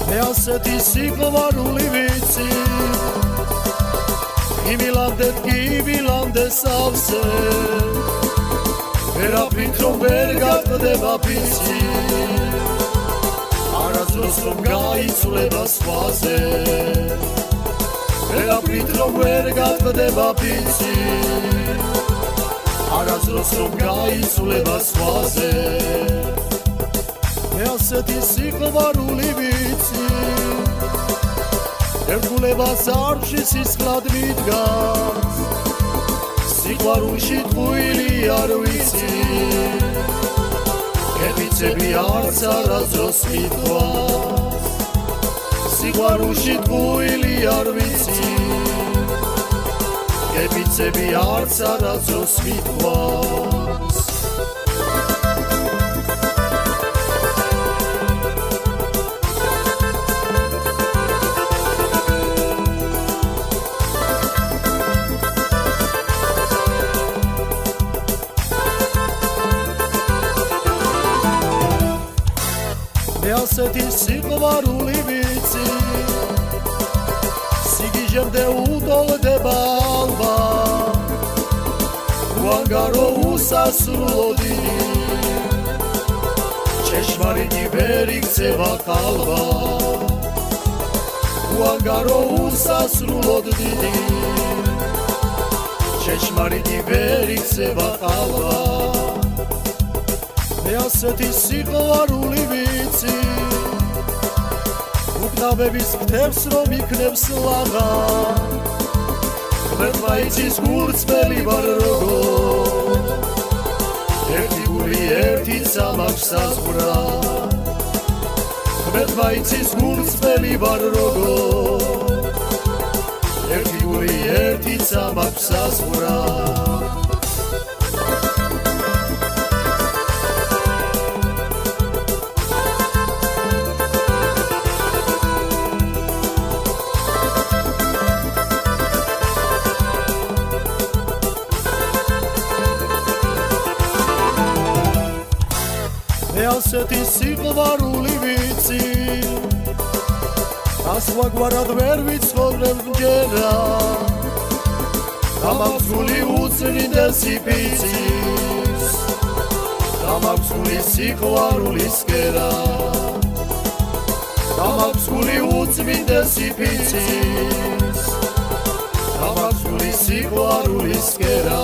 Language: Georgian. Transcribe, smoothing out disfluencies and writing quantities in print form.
მე ასეთი სიყვარული ვიცი იმილამდეთ კი ვილამდე სავსე ვერაფრით რომ ვერ გატყდება ფიცი არასდროს რომ გაიცვლება სხვაზე ვერაფრით რომ ვერ გატყდება ფიცი არასდროს რომ გაიცვლება სხვაზე მე ასეთი სიყვარული ვიცი ერთგულებას არში სისხლად მიდგას სიყვარულში ტყუილი არ ვიცი კეფიცები არც არასდროს მითხვას სიყვარულში ტყუილი არ ვიცი კეფიცები არც არასდროს მითხვას მე ასეთი სიყვარული ვიცი სიგიჟემდე უტოლდება ალბა უანგარო უსასრულოდი ჭეშმარიტი ვერ იქცევა ყალბა უანგარო უსასრულოდ დიდი ჭეშმარიტი ვერ იქცევა ყალბა მე ასეთი სიყვარული ვიცი უკნაბების ფრთებს რომ იქნებს ლაღა ღმერთმა იცის გულწრფელი ვარ როგორ ერთი გული ერთიც ამაქვს საზღვრა ღმერთმა იცის გულწრფელი ვარ როგორ ერთი გული ერთიც ამაქვს საზღვრა მე ასეთი სიყვარული ვიცი ასვაგვარად ვერ ვიცხოვრებ მჯერა დამაქვს გული უწმინდესი ფიცის დამაქვს გული სიყვარულის კერა დამაქვს გული უწმინდესი ფიცის დამაქვს გული სიყვარულის კერა